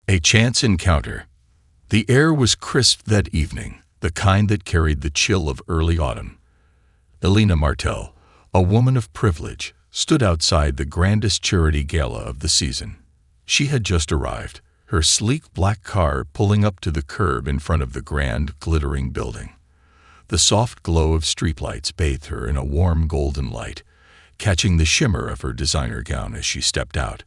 A chance encounter. The air was crisp that evening, the kind that carried the chill of early autumn. Elena Martel, a woman of privilege, stood outside the grandest charity gala of the season. She had just arrived, her sleek black car pulling up to the curb in front of the grand, glittering building. The soft glow of streetlights bathed her in a warm golden light, catching the shimmer of her designer gown as she stepped out.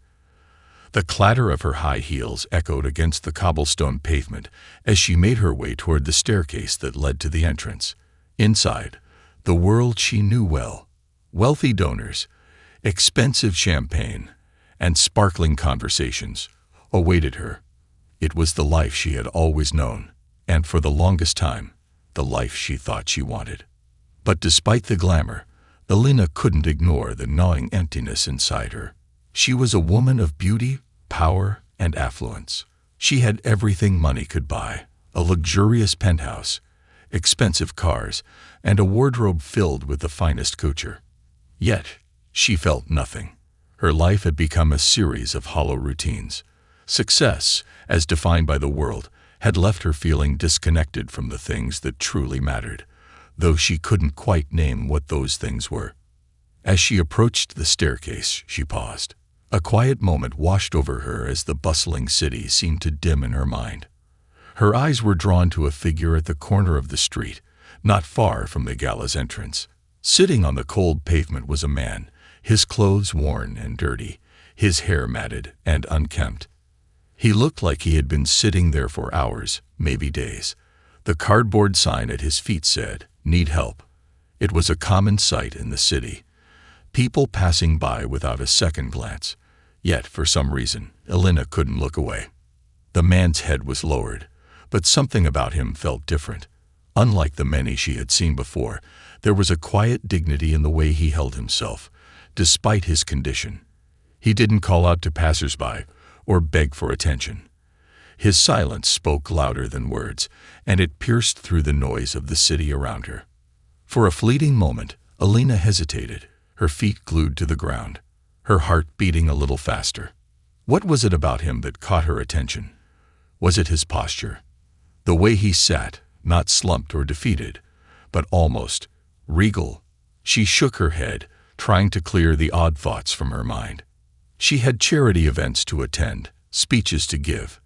The clatter of her high heels echoed against the cobblestone pavement as she made her way toward the staircase that led to the entrance. Inside, the world she knew well, wealthy donors, expensive champagne, and sparkling conversations, awaited her. It was the life she had always known, and for the longest time, the life she thought she wanted. But despite the glamour, Elena couldn't ignore the gnawing emptiness inside her. She was a woman of beauty, power, and affluence. She had everything money could buy: a luxurious penthouse, expensive cars, and a wardrobe filled with the finest couture. Yet, she felt nothing. Her life had become a series of hollow routines. Success, as defined by the world, had left her feeling disconnected from the things that truly mattered, though she couldn't quite name what those things were. As she approached the staircase, she paused. A quiet moment washed over her as the bustling city seemed to dim in her mind. Her eyes were drawn to a figure at the corner of the street, not far from the gala's entrance. Sitting on the cold pavement was a man, his clothes worn and dirty, his hair matted and unkempt. He looked like he had been sitting there for hours, maybe days. The cardboard sign at his feet said, "Need help." It was a common sight in the city, people passing by without a second glance. Yet, for some reason, Elena couldn't look away. The man's head was lowered, but something about him felt different. Unlike the many she had seen before, there was a quiet dignity in the way he held himself, despite his condition. He didn't call out to passers-by or beg for attention. His silence spoke louder than words, and it pierced through the noise of the city around her. For a fleeting moment, Elena hesitated, her feet glued to the ground, her heart beating a little faster. What was it about him that caught her attention? Was it his posture? The way he sat, not slumped or defeated, but almost regal? She shook her head, trying to clear the odd thoughts from her mind. She had charity events to attend, speeches to give,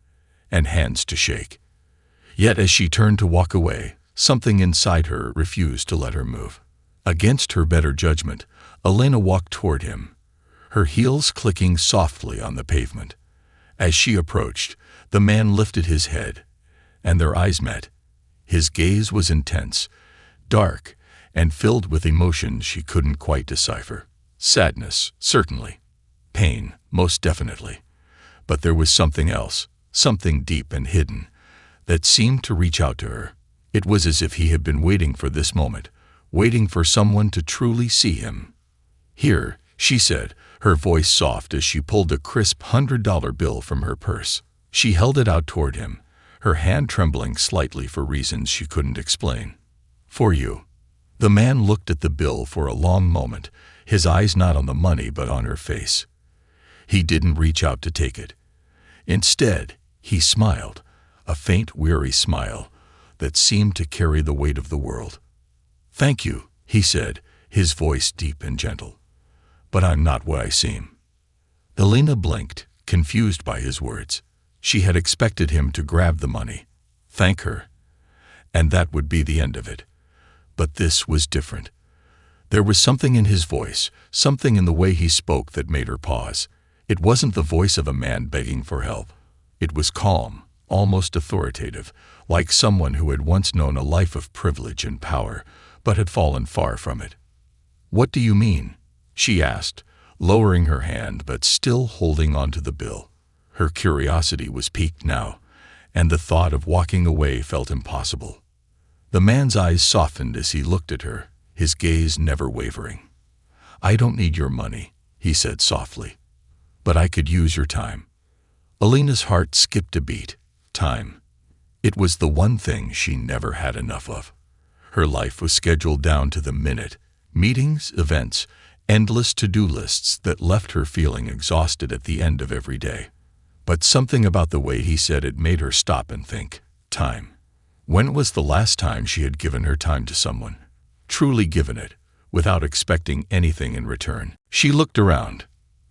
and hands to shake. Yet as she turned to walk away, something inside her refused to let her move. Against her better judgment, Elena walked toward him, her heels clicking softly on the pavement. As she approached, the man lifted his head, and their eyes met. His gaze was intense, dark, and filled with emotions she couldn't quite decipher. Sadness, certainly. Pain, most definitely. But there was something else, something deep and hidden, that seemed to reach out to her. It was as if he had been waiting for this moment, waiting for someone to truly see him. "Here," she said, her voice soft as she pulled a crisp $100 bill from her purse. She held it out toward him, her hand trembling slightly for reasons she couldn't explain. "For you." The man looked at the bill for a long moment, his eyes not on the money but on her face. He didn't reach out to take it. Instead, he smiled, a faint, weary smile that seemed to carry the weight of the world. "Thank you," he said, his voice deep and gentle. "But I'm not what I seem." Elena blinked, confused by his words. She had expected him to grab the money, thank her, and that would be the end of it. But this was different. There was something in his voice, something in the way he spoke that made her pause. It wasn't the voice of a man begging for help. It was calm, almost authoritative, like someone who had once known a life of privilege and power, but had fallen far from it. "What do you mean?" she asked, lowering her hand but still holding onto the bill. Her curiosity was piqued now, and the thought of walking away felt impossible. The man's eyes softened as he looked at her, his gaze never wavering. "I don't need your money," he said softly, "but I could use your time." Elena's heart skipped a beat. Time. It was the one thing she never had enough of. Her life was scheduled down to the minute. Meetings, events, endless to-do lists that left her feeling exhausted at the end of every day. But something about the way he said it made her stop and think. Time. When was the last time she had given her time to someone? Truly given it, without expecting anything in return. She looked around.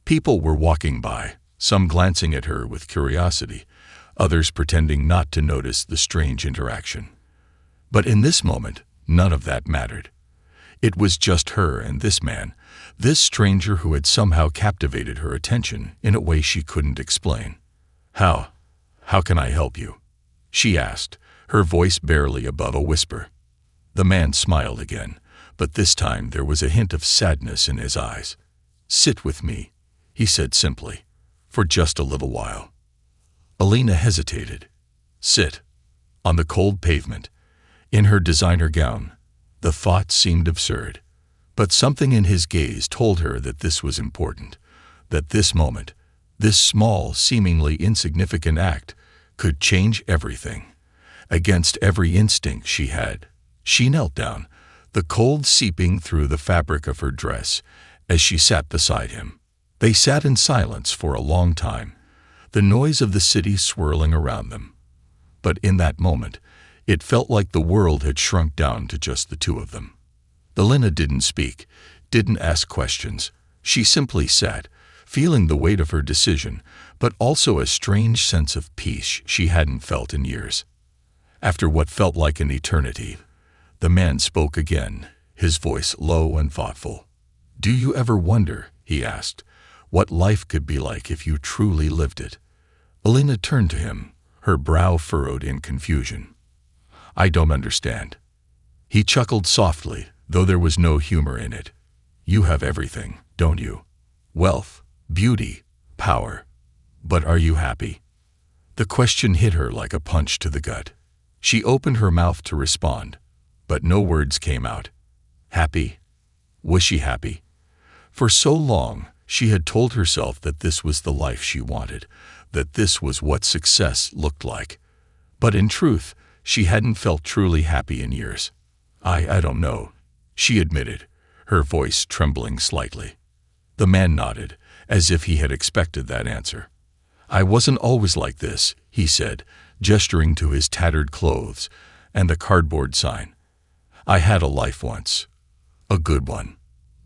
People were walking by, some glancing at her with curiosity, others pretending not to notice the strange interaction. But in this moment, none of that mattered. It was just her and this man, this stranger who had somehow captivated her attention in a way she couldn't explain. How can I help you?" she asked, her voice barely above a whisper. The man smiled again, but this time there was a hint of sadness in his eyes. "Sit with me," he said simply, "for just a little while." Alina hesitated. Sit. On the cold pavement, in her designer gown. The thought seemed absurd. But something in his gaze told her that this was important, that this moment, this small, seemingly insignificant act, could change everything. Against every instinct she had, she knelt down, the cold seeping through the fabric of her dress, as she sat beside him. They sat in silence for a long time, the noise of the city swirling around them. But in that moment, it felt like the world had shrunk down to just the two of them. Alina didn't speak, didn't ask questions. She simply sat, feeling the weight of her decision, but also a strange sense of peace she hadn't felt in years. After what felt like an eternity, the man spoke again, his voice low and thoughtful. "Do you ever wonder," he asked, "what life could be like if you truly lived it?" Alina turned to him, her brow furrowed in confusion. "I don't understand." He chuckled softly, though there was no humor in it. "You have everything, don't you? Wealth, beauty, power. But are you happy?" The question hit her like a punch to the gut. She opened her mouth to respond, but no words came out. Happy? Was she happy? For so long, she had told herself that this was the life she wanted, that this was what success looked like. But in truth, she hadn't felt truly happy in years. I don't know," she admitted, her voice trembling slightly. The man nodded, as if he had expected that answer. "I wasn't always like this," he said, gesturing to his tattered clothes and the cardboard sign. "I had a life once. A good one.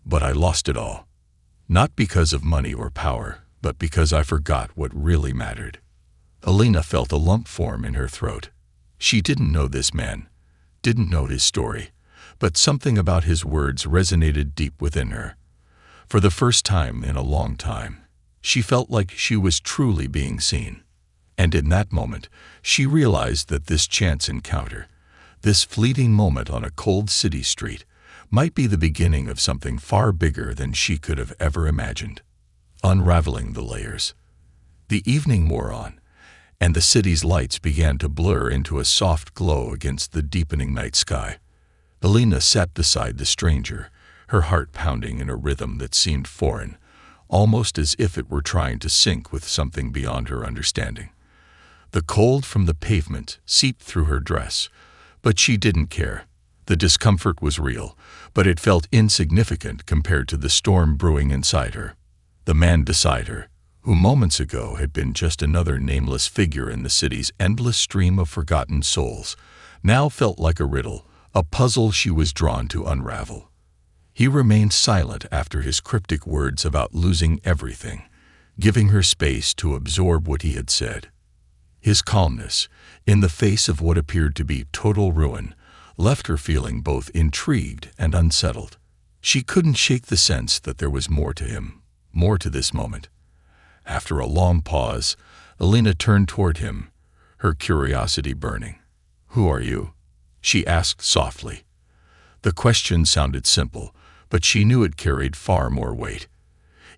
But I lost it all. Not because of money or power, but because I forgot what really mattered." Alina felt a lump form in her throat. She didn't know this man, didn't know his story, but something about his words resonated deep within her. For the first time in a long time, she felt like she was truly being seen. And in that moment, she realized that this chance encounter, this fleeting moment on a cold city street, might be the beginning of something far bigger than she could have ever imagined. Unraveling the layers. The evening wore on, and the city's lights began to blur into a soft glow against the deepening night sky. Alina sat beside the stranger, her heart pounding in a rhythm that seemed foreign, almost as if it were trying to sync with something beyond her understanding. The cold from the pavement seeped through her dress, but she didn't care. The discomfort was real, but it felt insignificant compared to the storm brewing inside her. The man beside her, who moments ago had been just another nameless figure in the city's endless stream of forgotten souls, now felt like a riddle, a puzzle she was drawn to unravel. He remained silent after his cryptic words about losing everything, giving her space to absorb what he had said. His calmness, in the face of what appeared to be total ruin, left her feeling both intrigued and unsettled. She couldn't shake the sense that there was more to him, more to this moment. After a long pause, Alina turned toward him, her curiosity burning. "Who are you?" she asked softly. The question sounded simple, but she knew it carried far more weight.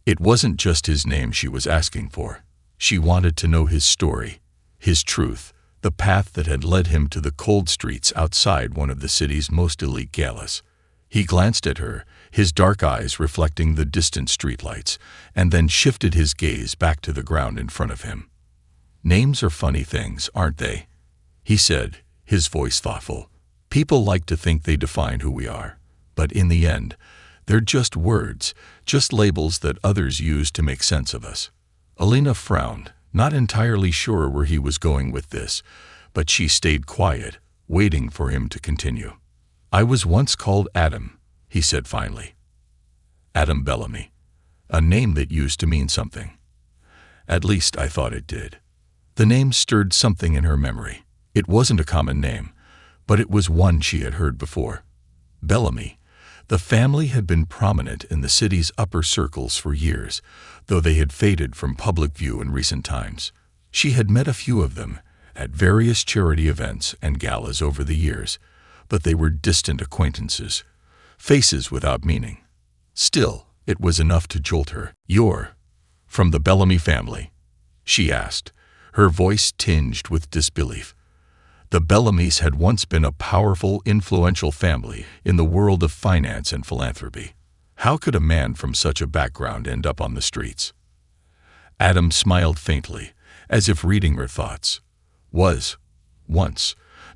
It wasn't just his name she was asking for. She wanted to know his story, his truth, the path that had led him to the cold streets outside one of the city's most elite galas. He glanced at her, his dark eyes reflecting the distant streetlights, and then shifted his gaze back to the ground in front of him. "Names are funny things, aren't they?" he said, his voice thoughtful. "People like to think they define who we are, but in the end, they're just words, just labels that others use to make sense of us." Alina frowned, not entirely sure where he was going with this, but she stayed quiet, waiting for him to continue. "I was once called Adam," he said finally. Adam Bellamy, a name that used to mean something. At least I thought it did. The name stirred something in her memory. It wasn't a common name, but it was one she had heard before. Bellamy. The family had been prominent in the city's upper circles for years, though they had faded from public view in recent times. She had met a few of them at various charity events and galas over the years, but they were distant acquaintances, faces without meaning. Still, it was enough to jolt her. "You're from the Bellamy family?" she asked, her voice tinged with disbelief. The Bellamys had once been a powerful, influential family in the world of finance and philanthropy. How could a man from such a background end up on the streets? Adam smiled faintly, as if reading her thoughts. Once.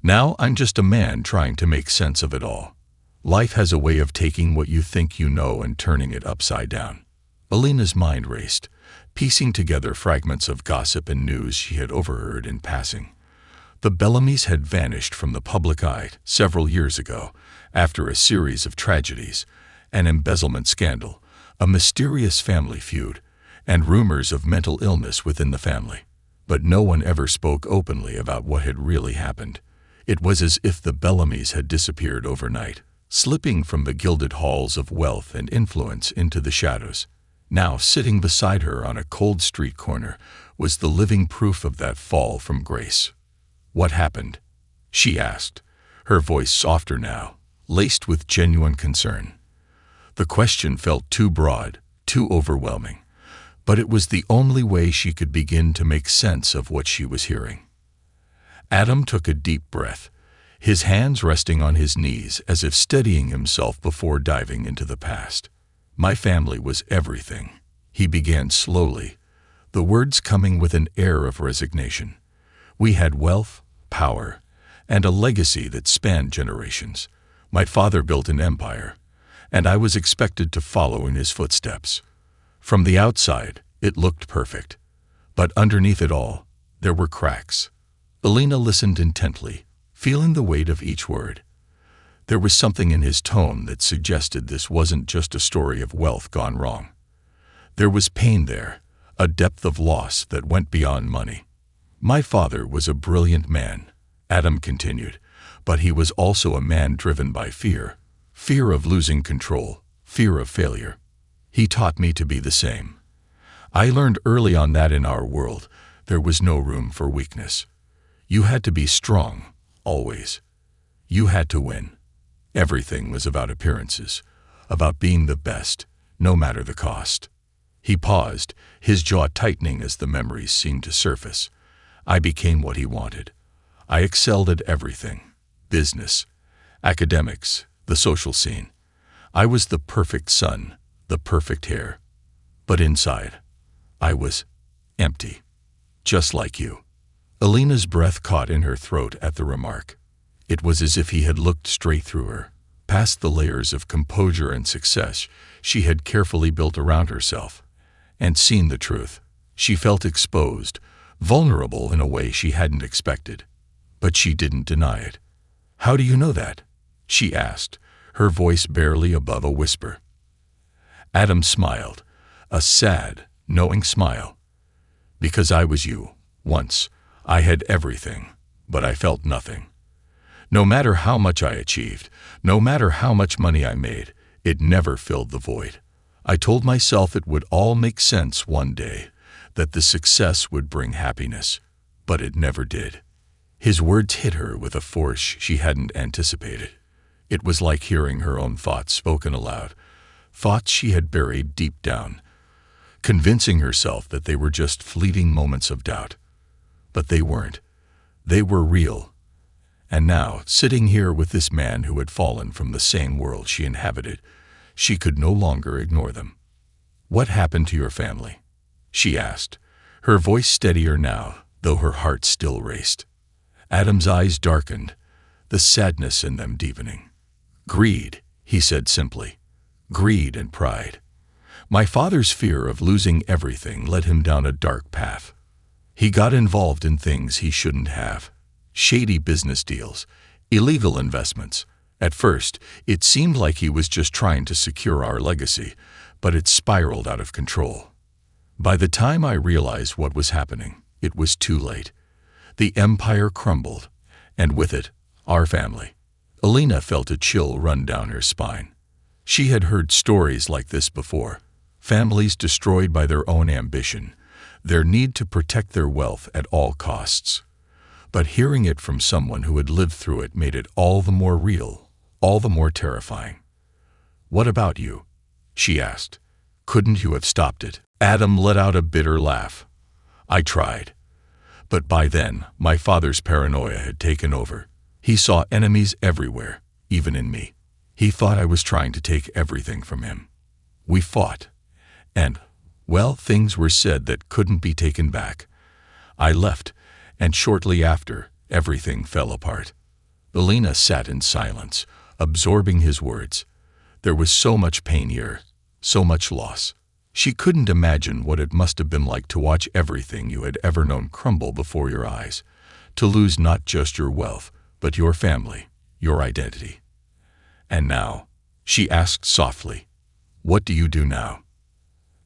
Now I'm just a man trying to make sense of it all. Life has a way of taking what you think you know and turning it upside down. Alina's mind raced, piecing together fragments of gossip and news she had overheard in passing. The Bellamys had vanished from the public eye several years ago, after a series of tragedies, an embezzlement scandal, a mysterious family feud, and rumors of mental illness within the family. But no one ever spoke openly about what had really happened. It was as if the Bellamys had disappeared overnight, slipping from the gilded halls of wealth and influence into the shadows. Now, sitting beside her on a cold street corner was the living proof of that fall from grace. "What happened?" she asked, her voice softer now, laced with genuine concern. The question felt too broad, too overwhelming, but it was the only way she could begin to make sense of what she was hearing. Adam took a deep breath, his hands resting on his knees as if steadying himself before diving into the past. "My family was everything," he began slowly, the words coming with an air of resignation. "We had wealth, power, and a legacy that spanned generations. My father built an empire, and I was expected to follow in his footsteps. From the outside, it looked perfect, but underneath it all, there were cracks." Alina listened intently, feeling the weight of each word. There was something in his tone that suggested this wasn't just a story of wealth gone wrong. There was pain there, a depth of loss that went beyond money. "My father was a brilliant man," Adam continued, "but he was also a man driven by fear. Fear of losing control, fear of failure. He taught me to be the same. I learned early on that in our world, there was no room for weakness. You had to be strong, always. You had to win. Everything was about appearances, about being the best, no matter the cost." He paused, his jaw tightening as the memories seemed to surface. "I became what he wanted. I excelled at everything. Business, academics, the social scene. I was the perfect son, the perfect heir. But inside, I was empty. Just like you." Alina's breath caught in her throat at the remark. It was as if he had looked straight through her, past the layers of composure and success she had carefully built around herself, and seen the truth. She felt exposed, vulnerable in a way she hadn't expected. But she didn't deny it. "How do you know that?" she asked, her voice barely above a whisper. Adam smiled, a sad, knowing smile. "Because I was you, once. I had everything, but I felt nothing. No matter how much I achieved, no matter how much money I made, it never filled the void. I told myself it would all make sense one day, that the success would bring happiness, but it never did." His words hit her with a force she hadn't anticipated. It was like hearing her own thoughts spoken aloud, thoughts she had buried deep down, convincing herself that they were just fleeting moments of doubt. But they weren't. They were real. And now, sitting here with this man who had fallen from the same world she inhabited, she could no longer ignore them. "What happened to your family?" she asked, her voice steadier now, though her heart still raced. Adam's eyes darkened, the sadness in them deepening. "Greed," he said simply. "Greed and pride. My father's fear of losing everything led him down a dark path. He got involved in things he shouldn't have. Shady business deals, illegal investments. At first, it seemed like he was just trying to secure our legacy, but it spiraled out of control. By the time I realized what was happening, it was too late. The empire crumbled, and with it, our family. Alina felt a chill run down her spine. She had heard stories like this before. Families destroyed by their own ambition, their need to protect their wealth at all costs. But hearing it from someone who had lived through it made it all the more real, all the more terrifying. "What about you?" she asked. "Couldn't you have stopped it?" Adam let out a bitter laugh. "I tried. But by then, my father's paranoia had taken over. He saw enemies everywhere, even in me. He thought I was trying to take everything from him. We fought. And, well, things were said that couldn't be taken back. I left, and shortly after, everything fell apart." Alina sat in silence, absorbing his words. There was so much pain here, so much loss. She couldn't imagine what it must have been like to watch everything you had ever known crumble before your eyes, to lose not just your wealth, but your family, your identity. "And now," she asked softly, "what do you do now?"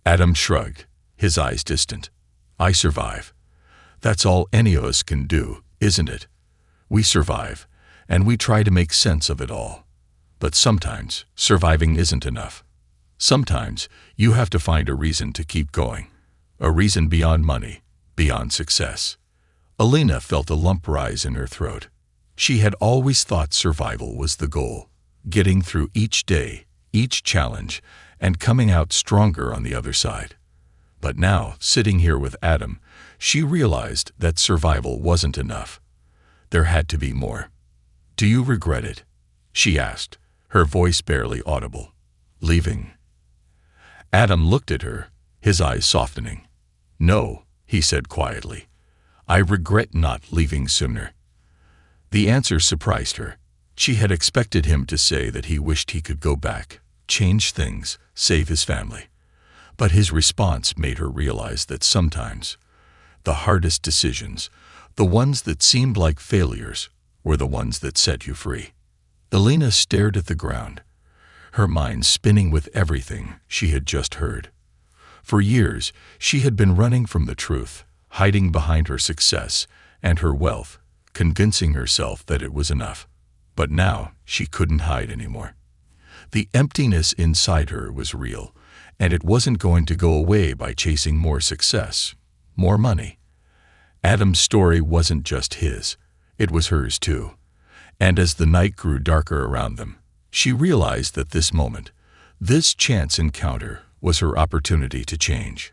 Adam shrugged, his eyes distant. "I survive. That's all any of us can do, isn't it? We survive, and we try to make sense of it all. But sometimes, surviving isn't enough. Sometimes, you have to find a reason to keep going. A reason beyond money, beyond success." Alina felt a lump rise in her throat. She had always thought survival was the goal, getting through each day, each challenge, and coming out stronger on the other side. But now, sitting here with Adam, she realized that survival wasn't enough. There had to be more. "Do you regret it?" she asked, her voice barely audible. "Leaving?" Adam looked at her, his eyes softening. "No," he said quietly. "I regret not leaving sooner." The answer surprised her. She had expected him to say that he wished he could go back, change things, save his family. But his response made her realize that sometimes, the hardest decisions, the ones that seemed like failures, were the ones that set you free. Alina stared at the ground, her mind spinning with everything she had just heard. For years, she had been running from the truth, hiding behind her success and her wealth, convincing herself that it was enough. But now, she couldn't hide anymore. The emptiness inside her was real, and it wasn't going to go away by chasing more success, more money. Adam's story wasn't just his, it was hers too. And as the night grew darker around them, she realized that this moment, this chance encounter, was her opportunity to change.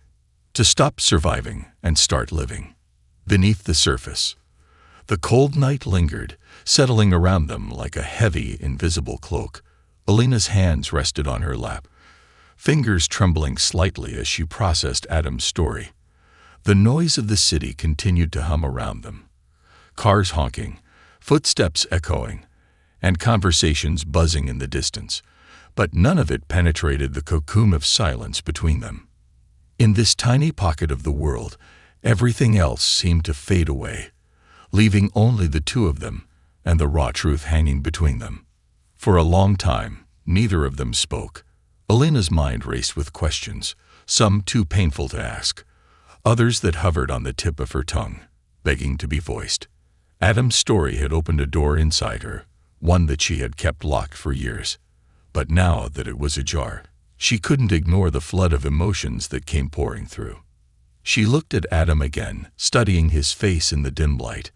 To stop surviving and start living. Beneath the surface, the cold night lingered, settling around them like a heavy, invisible cloak. Alina's hands rested on her lap, fingers trembling slightly as she processed Adam's story. The noise of the city continued to hum around them. Cars honking, footsteps echoing, and conversations buzzing in the distance, but none of it penetrated the cocoon of silence between them. In this tiny pocket of the world, everything else seemed to fade away, leaving only the two of them and the raw truth hanging between them. For a long time, neither of them spoke. Alina's mind raced with questions, some too painful to ask, others that hovered on the tip of her tongue, begging to be voiced. Adam's story had opened a door inside her, one that she had kept locked for years. But now that it was ajar, she couldn't ignore the flood of emotions that came pouring through. She looked at Adam again, studying his face in the dim light.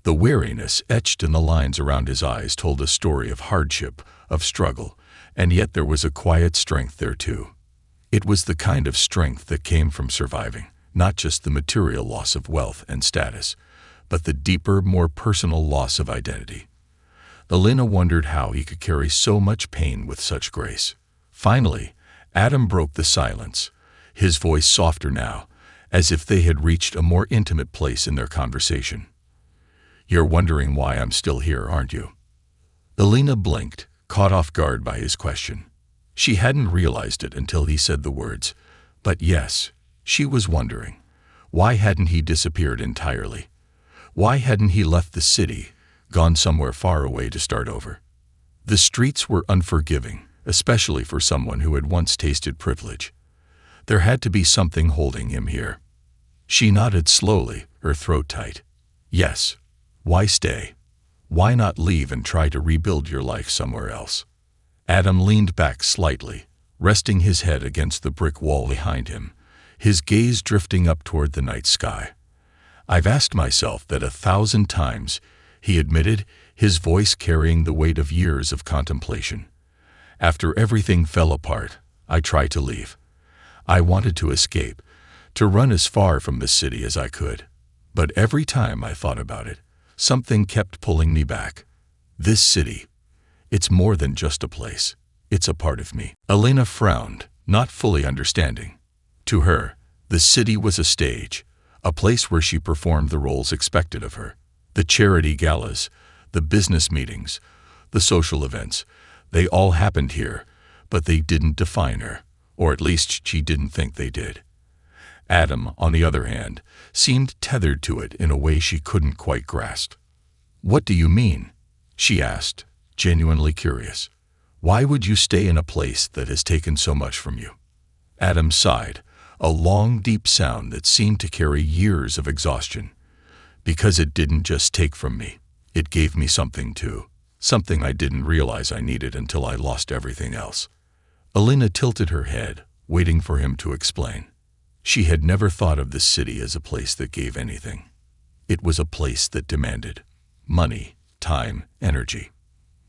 The weariness etched in the lines around his eyes told a story of hardship, of struggle, and yet there was a quiet strength there too. It was the kind of strength that came from surviving, not just the material loss of wealth and status, but the deeper, more personal loss of identity. Alina wondered how he could carry so much pain with such grace. Finally, Adam broke the silence, his voice softer now, as if they had reached a more intimate place in their conversation. "You're wondering why I'm still here, aren't you?" Alina blinked, caught off guard by his question. She hadn't realized it until he said the words, but yes, she was wondering. Why hadn't he disappeared entirely? Why hadn't he left the city, gone somewhere far away to start over? The streets were unforgiving, especially for someone who had once tasted privilege. There had to be something holding him here. She nodded slowly, her throat tight. Yes. Why stay? Why not leave and try to rebuild your life somewhere else? Adam leaned back slightly, resting his head against the brick wall behind him, his gaze drifting up toward the night sky. I've asked myself that 1,000 times, he admitted, his voice carrying the weight of years of contemplation. After everything fell apart, I tried to leave. I wanted to escape, to run as far from the city as I could. But every time I thought about it, something kept pulling me back. This city, it's more than just a place. It's a part of me. Elena frowned, not fully understanding. To her, the city was a stage, a place where she performed the roles expected of her. The charity galas, the business meetings, the social events, they all happened here, but they didn't define her, or at least she didn't think they did. Adam, on the other hand, seemed tethered to it in a way she couldn't quite grasp. "What do you mean?" she asked, genuinely curious. "Why would you stay in a place that has taken so much from you?" Adam sighed, a long, deep sound that seemed to carry years of exhaustion. "Because it didn't just take from me. It gave me something too. Something I didn't realize I needed until I lost everything else." Elena tilted her head, waiting for him to explain. She had never thought of the city as a place that gave anything. It was a place that demanded money, time, energy.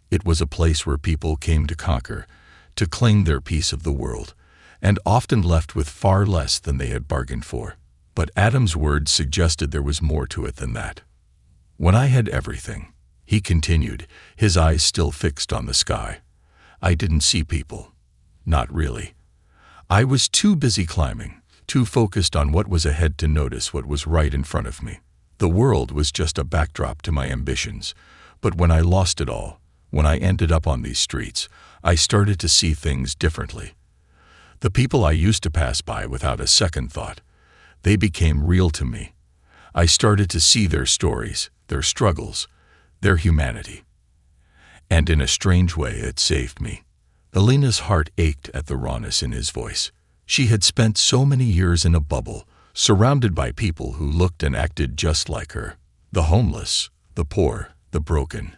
It was a place where people came to conquer, to claim their piece of the world, and often left with far less than they had bargained for. But Adam's words suggested there was more to it than that. "When I had everything," he continued, his eyes still fixed on the sky, "I didn't see people. Not really. I was too busy climbing, too focused on what was ahead to notice what was right in front of me. The world was just a backdrop to my ambitions, but when I lost it all, when I ended up on these streets, I started to see things differently. The people I used to pass by without a second thought, they became real to me. I started to see their stories, their struggles, their humanity. And in a strange way, it saved me." Elena's heart ached at the rawness in his voice. She had spent so many years in a bubble, surrounded by people who looked and acted just like her. The homeless, the poor, the broken.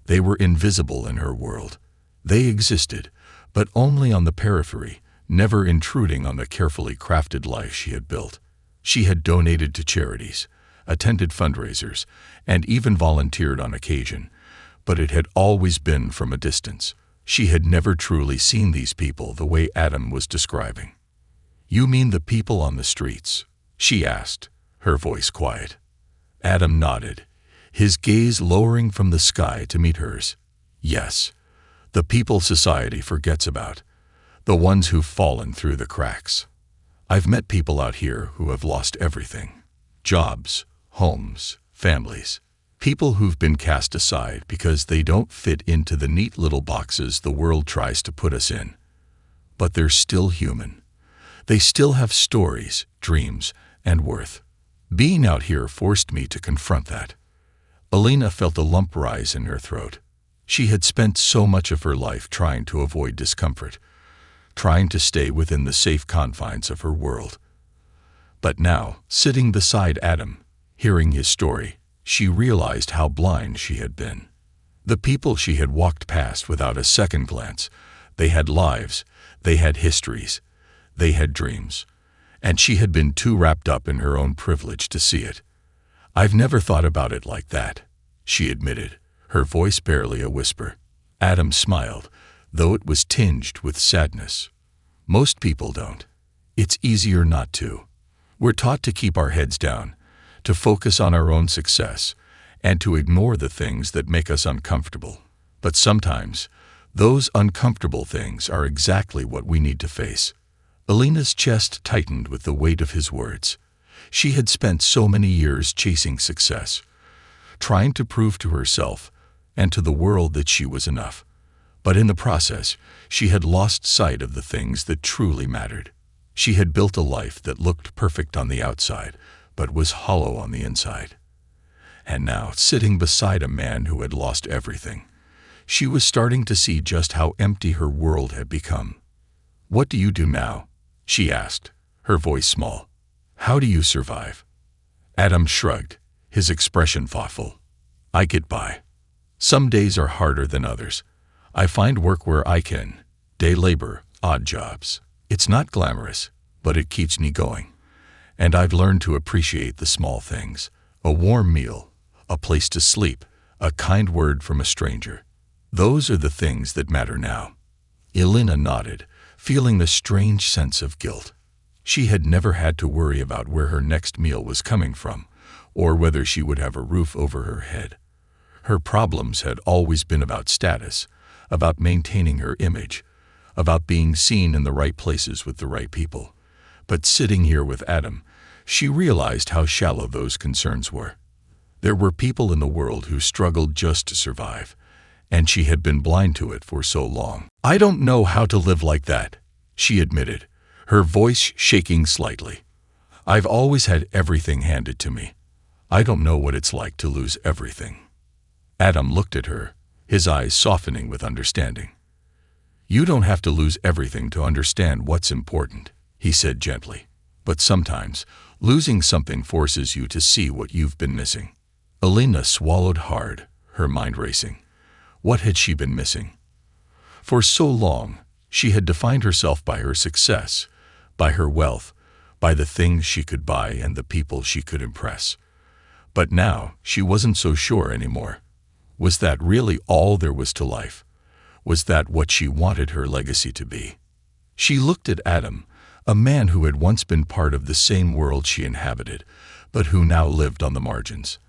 They were invisible in her world. They existed, but only on the periphery, never intruding on the carefully crafted life she had built. She had donated to charities, attended fundraisers, and even volunteered on occasion, but it had always been from a distance. She had never truly seen these people the way Adam was describing. "You mean the people on the streets?" she asked, her voice quiet. Adam nodded, his gaze lowering from the sky to meet hers. "Yes, the people society forgets about, the ones who've fallen through the cracks. I've met people out here who have lost everything. Jobs, homes, families. People who've been cast aside because they don't fit into the neat little boxes the world tries to put us in. But they're still human. They still have stories, dreams, and worth. Being out here forced me to confront that." Elena felt a lump rise in her throat. She had spent so much of her life trying to avoid discomfort, trying to stay within the safe confines of her world. But now, sitting beside Adam, hearing his story, she realized how blind she had been. The people she had walked past without a second glance, they had lives, they had histories, they had dreams, and she had been too wrapped up in her own privilege to see it. "I've never thought about it like that," she admitted, her voice barely a whisper. Adam smiled, though it was tinged with sadness. "Most people don't. It's easier not to. We're taught to keep our heads down, to focus on our own success, and to ignore the things that make us uncomfortable. But sometimes, those uncomfortable things are exactly what we need to face." Elena's chest tightened with the weight of his words. She had spent so many years chasing success, trying to prove to herself and to the world that she was enough. But in the process, she had lost sight of the things that truly mattered. She had built a life that looked perfect on the outside, but was hollow on the inside. And now, sitting beside a man who had lost everything, she was starting to see just how empty her world had become. "What do you do now?" she asked, her voice small. "How do you survive?" Adam shrugged, his expression thoughtful. "I get by. Some days are harder than others. I find work where I can. Day labor, odd jobs. It's not glamorous, but it keeps me going. And I've learned to appreciate the small things. A warm meal, a place to sleep, a kind word from a stranger. Those are the things that matter now." Elena nodded, feeling the strange sense of guilt. She had never had to worry about where her next meal was coming from, or whether she would have a roof over her head. Her problems had always been about status, about maintaining her image, about being seen in the right places with the right people. But sitting here with Adam, she realized how shallow those concerns were. There were people in the world who struggled just to survive, and she had been blind to it for so long. "I don't know how to live like that," she admitted, her voice shaking slightly. "I've always had everything handed to me. I don't know what it's like to lose everything." Adam looked at her, his eyes softening with understanding. "You don't have to lose everything to understand what's important," he said gently. "But sometimes, losing something forces you to see what you've been missing." Elena swallowed hard, her mind racing. What had she been missing? For so long, she had defined herself by her success, by her wealth, by the things she could buy and the people she could impress. But now, she wasn't so sure anymore. Was that really all there was to life? Was that what she wanted her legacy to be? She looked at Adam, a man who had once been part of the same world she inhabited, but who now lived on the margins.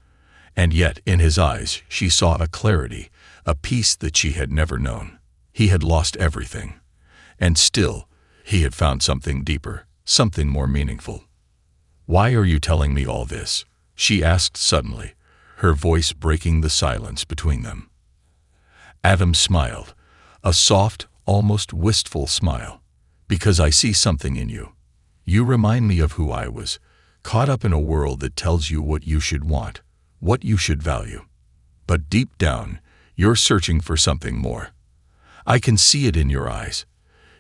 And yet, in his eyes, she saw a clarity, a peace that she had never known. He had lost everything. And still, he had found something deeper, something more meaningful. "Why are you telling me all this?" she asked suddenly, her voice breaking the silence between them. Adam smiled, a soft, almost wistful smile. "Because I see something in you. You remind me of who I was, caught up in a world that tells you what you should want, what you should value. But deep down, you're searching for something more. I can see it in your eyes.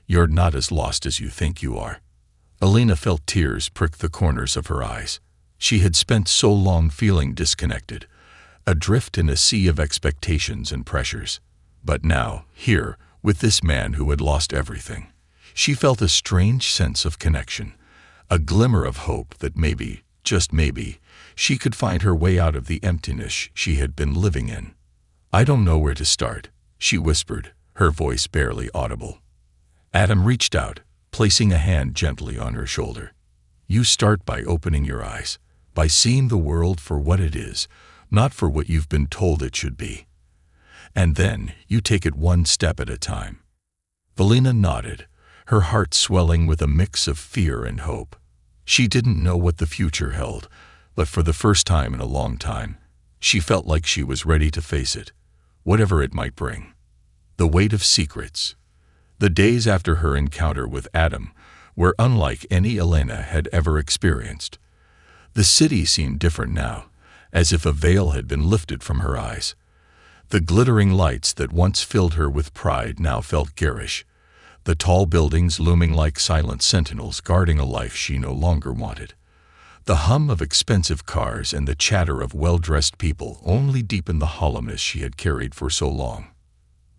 You're not as lost as you think you are." Elena felt tears prick the corners of her eyes. She had spent so long feeling disconnected, adrift in a sea of expectations and pressures. But now, here, with this man who had lost everything, she felt a strange sense of connection, a glimmer of hope that maybe, just maybe, she could find her way out of the emptiness she had been living in. "I don't know where to start," she whispered, her voice barely audible. Adam reached out, placing a hand gently on her shoulder. "You start by opening your eyes, by seeing the world for what it is, not for what you've been told it should be. And then you take it one step at a time." Elena nodded, her heart swelling with a mix of fear and hope. She didn't know what the future held, but for the first time in a long time, she felt like she was ready to face it, whatever it might bring. The weight of secrets. The days after her encounter with Adam were unlike any Elena had ever experienced. The city seemed different now, as if a veil had been lifted from her eyes. The glittering lights that once filled her with pride now felt garish, the tall buildings looming like silent sentinels guarding a life she no longer wanted. The hum of expensive cars and the chatter of well-dressed people only deepened the hollowness she had carried for so long.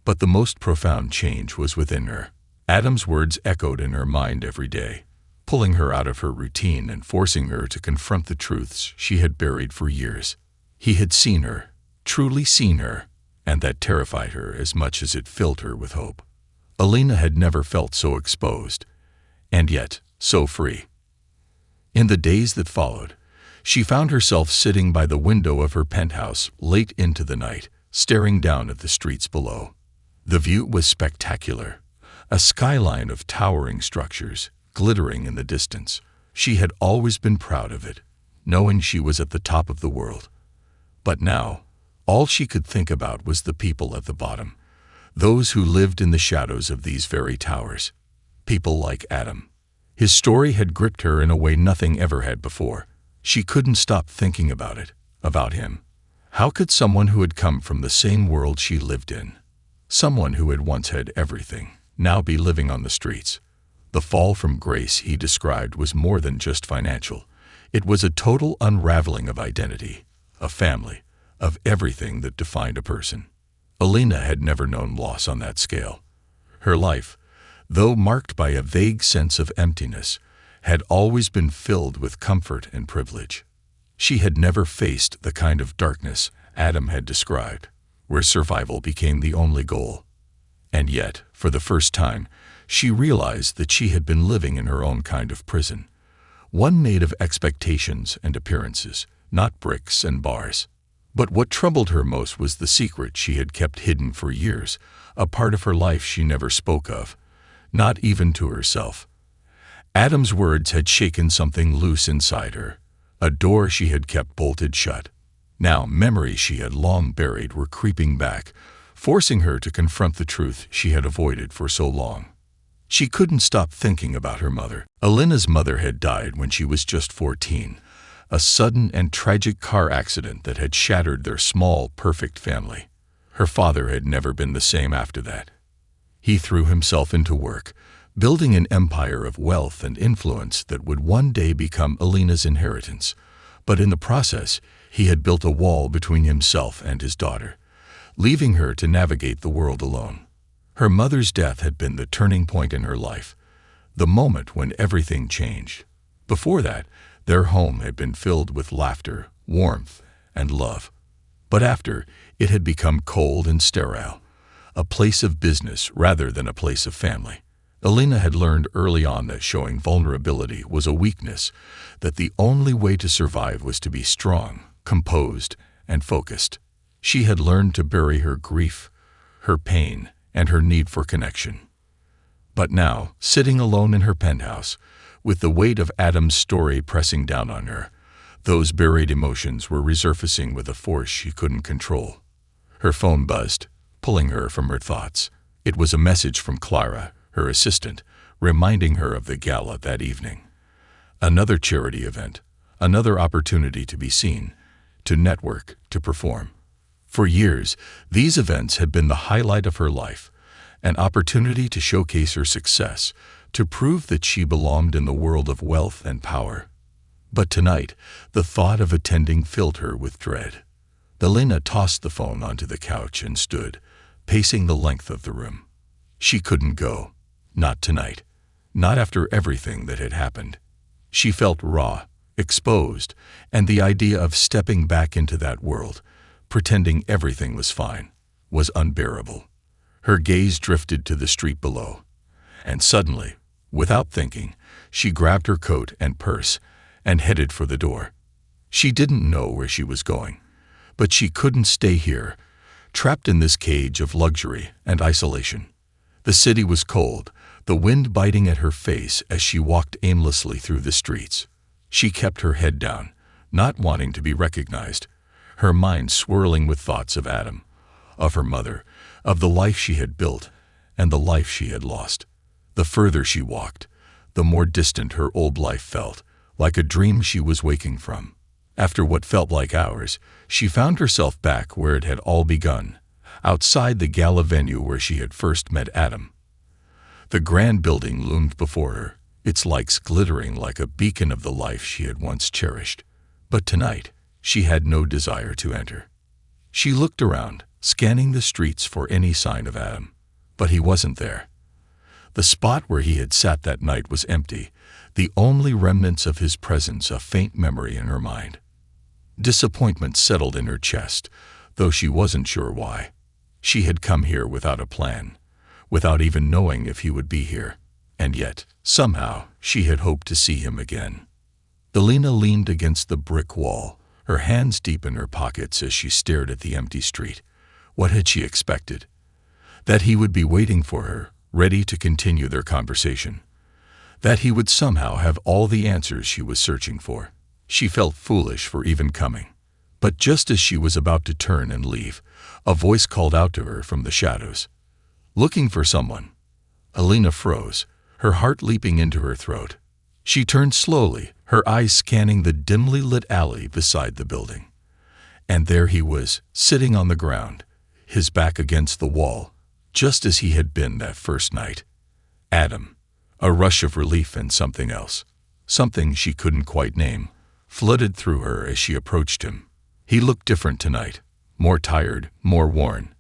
But the most profound change was within her. Adam's words echoed in her mind every day, pulling her out of her routine and forcing her to confront the truths she had buried for years. He had seen her, truly seen her, and that terrified her as much as it filled her with hope. Elena had never felt so exposed, and yet so free. In the days that followed, she found herself sitting by the window of her penthouse late into the night, staring down at the streets below. The view was spectacular, a skyline of towering structures, glittering in the distance. She had always been proud of it, knowing she was at the top of the world. But now, all she could think about was the people at the bottom, those who lived in the shadows of these very towers. People like Adam. His story had gripped her in a way nothing ever had before. She couldn't stop thinking about it, about him. How could someone who had come from the same world she lived in, someone who had once had everything, now be living on the streets? The fall from grace he described was more than just financial. It was a total unraveling of identity, of family, of everything that defined a person. Alina had never known loss on that scale. Her life, though marked by a vague sense of emptiness, had always been filled with comfort and privilege. She had never faced the kind of darkness Adam had described, where survival became the only goal. And yet, for the first time, she realized that she had been living in her own kind of prison, one made of expectations and appearances, not bricks and bars. But what troubled her most was the secret she had kept hidden for years, a part of her life she never spoke of, not even to herself. Adam's words had shaken something loose inside her, a door she had kept bolted shut. Now memories she had long buried were creeping back, forcing her to confront the truth she had avoided for so long. She couldn't stop thinking about her mother. Alina's mother had died when she was just 14, a sudden and tragic car accident that had shattered their small, perfect family. Her father had never been the same after that. He threw himself into work, building an empire of wealth and influence that would one day become Alina's inheritance. But in the process, he had built a wall between himself and his daughter, leaving her to navigate the world alone. Her mother's death had been the turning point in her life, the moment when everything changed. Before that, their home had been filled with laughter, warmth, and love. But after, it had become cold and sterile, a place of business rather than a place of family. Alina had learned early on that showing vulnerability was a weakness, that the only way to survive was to be strong, composed, and focused. She had learned to bury her grief, her pain, and her need for connection. But now, sitting alone in her penthouse, with the weight of Adam's story pressing down on her, those buried emotions were resurfacing with a force she couldn't control. Her phone buzzed, pulling her from her thoughts. It was a message from Clara, her assistant, reminding her of the gala that evening. Another charity event, another opportunity to be seen, to network, to perform. For years, these events had been the highlight of her life, an opportunity to showcase her success, to prove that she belonged in the world of wealth and power. But tonight, the thought of attending filled her with dread. Alina tossed the phone onto the couch and stood, pacing the length of the room. She couldn't go. Not tonight. Not after everything that had happened. She felt raw, exposed, and the idea of stepping back into that world, pretending everything was fine, was unbearable. Her gaze drifted to the street below, and suddenly, without thinking, she grabbed her coat and purse and headed for the door. She didn't know where she was going, but she couldn't stay here, trapped in this cage of luxury and isolation. The city was cold, the wind biting at her face as she walked aimlessly through the streets. She kept her head down, not wanting to be recognized, her mind swirling with thoughts of Adam, of her mother, of the life she had built, and the life she had lost. The further she walked, the more distant her old life felt, like a dream she was waking from. After what felt like hours, she found herself back where it had all begun, outside the gala venue where she had first met Adam. The grand building loomed before her, its lights glittering like a beacon of the life she had once cherished. But tonight, she had no desire to enter. She looked around, scanning the streets for any sign of Adam, but he wasn't there. The spot where he had sat that night was empty, the only remnants of his presence a faint memory in her mind. Disappointment settled in her chest, though she wasn't sure why. She had come here without a plan, without even knowing if he would be here, and yet, somehow, she had hoped to see him again. Alina leaned against the brick wall, her hands deep in her pockets as she stared at the empty street. What had she expected? That he would be waiting for her, ready to continue their conversation. That he would somehow have all the answers she was searching for. She felt foolish for even coming. But just as she was about to turn and leave, a voice called out to her from the shadows. "Looking for someone." Alina froze, her heart leaping into her throat. She turned slowly, her eyes scanning the dimly lit alley beside the building. And there he was, sitting on the ground, his back against the wall, just as he had been that first night. Adam. A rush of relief and something else, something she couldn't quite name, flooded through her as she approached him. He looked different tonight, more tired, more worn.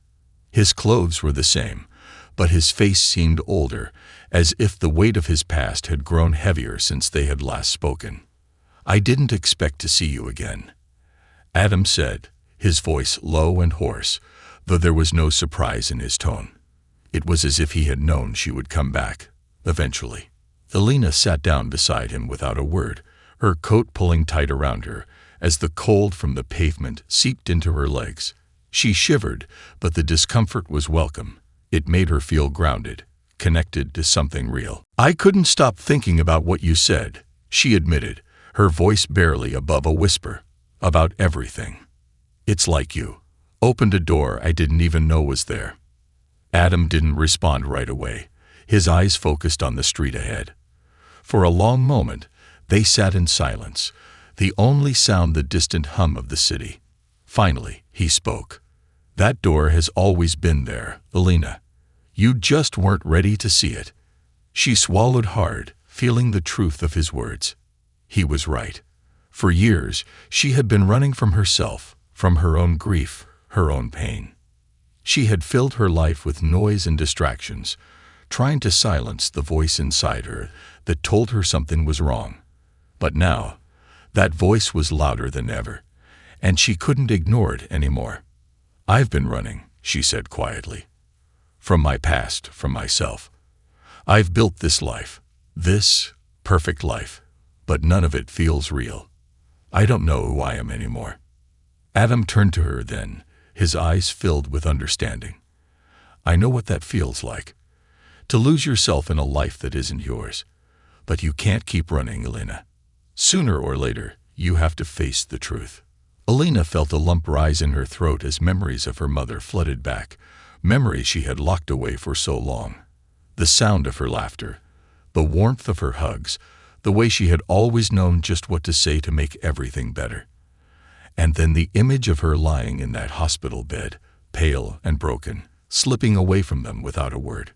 His clothes were the same, but his face seemed older, as if the weight of his past had grown heavier since they had last spoken. "I didn't expect to see you again," Adam said, his voice low and hoarse, though there was no surprise in his tone. It was as if he had known she would come back, eventually. Elena sat down beside him without a word, her coat pulling tight around her, as the cold from the pavement seeped into her legs. She shivered, but the discomfort was welcome. It made her feel grounded, connected to something real. "I couldn't stop thinking about what you said," she admitted, her voice barely above a whisper. "About everything. It's like you opened a door I didn't even know was there." Adam didn't respond right away, his eyes focused on the street ahead. For a long moment, they sat in silence, the only sound the distant hum of the city. Finally, he spoke. "That door has always been there, Elena. You just weren't ready to see it." She swallowed hard, feeling the truth of his words. He was right. For years, she had been running from herself, from her own grief, her own pain. She had filled her life with noise and distractions, trying to silence the voice inside her that told her something was wrong. But now, that voice was louder than ever, and she couldn't ignore it anymore. "I've been running," she said quietly. "From my past, from myself. I've built this life, this perfect life, but none of it feels real. I don't know who I am anymore." Adam turned to her then, his eyes filled with understanding. "I know what that feels like. To lose yourself in a life that isn't yours. But you can't keep running, Elena. Sooner or later, you have to face the truth." Elena felt a lump rise in her throat as memories of her mother flooded back, memories she had locked away for so long. The sound of her laughter, the warmth of her hugs, the way she had always known just what to say to make everything better. And then the image of her lying in that hospital bed, pale and broken, slipping away from them without a word.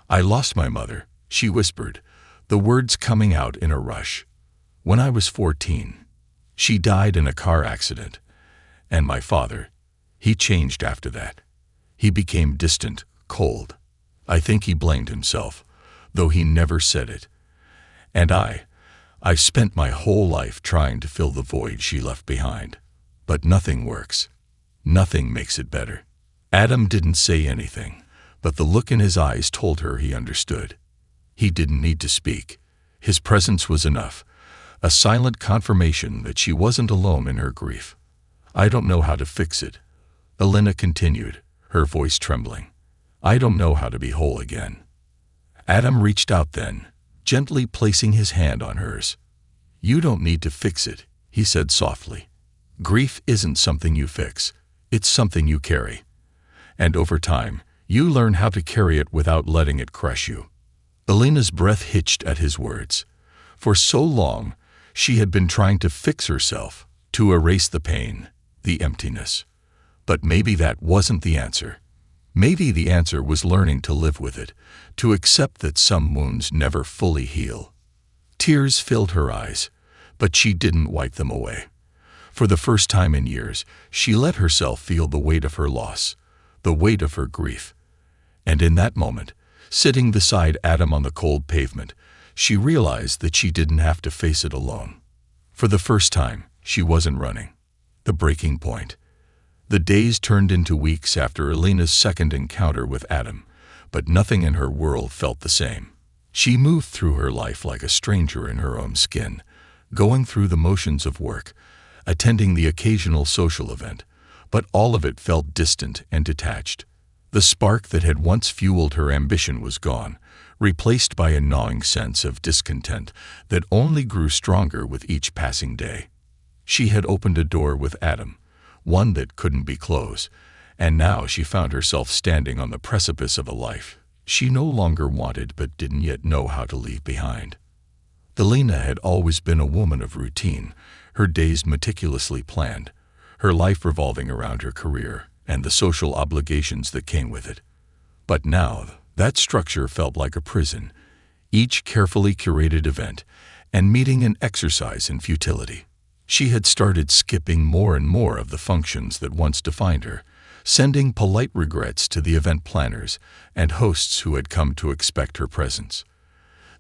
"I lost my mother," she whispered, the words coming out in a rush. "When I was 14. She died in a car accident. And my father, he changed after that. He became distant, cold. I think he blamed himself, though he never said it. And I spent my whole life trying to fill the void she left behind. But nothing works. Nothing makes it better." Adam didn't say anything, but the look in his eyes told her he understood. He didn't need to speak. His presence was enough, a silent confirmation that she wasn't alone in her grief. "I don't know how to fix it," Elena continued, her voice trembling. "I don't know how to be whole again." Adam reached out then, gently placing his hand on hers. "You don't need to fix it," he said softly. "Grief isn't something you fix, it's something you carry. And over time, you learn how to carry it without letting it crush you." Elena's breath hitched at his words. For so long, she had been trying to fix herself, to erase the pain, the emptiness. But maybe that wasn't the answer. Maybe the answer was learning to live with it, to accept that some wounds never fully heal. Tears filled her eyes, but she didn't wipe them away. For the first time in years, she let herself feel the weight of her loss, the weight of her grief. And in that moment, sitting beside Adam on the cold pavement, she realized that she didn't have to face it alone. For the first time, she wasn't running. The breaking point. The days turned into weeks after Elena's second encounter with Adam, but nothing in her world felt the same. She moved through her life like a stranger in her own skin, going through the motions of work, attending the occasional social event, but all of it felt distant and detached. The spark that had once fueled her ambition was gone, replaced by a gnawing sense of discontent that only grew stronger with each passing day. She had opened a door with Adam, one that couldn't be closed, and now she found herself standing on the precipice of a life she no longer wanted but didn't yet know how to leave behind. Elena had always been a woman of routine, her days meticulously planned, her life revolving around her career and the social obligations that came with it. But now, that structure felt like a prison, each carefully curated event and meeting an exercise in futility. She had started skipping more and more of the functions that once defined her, sending polite regrets to the event planners and hosts who had come to expect her presence.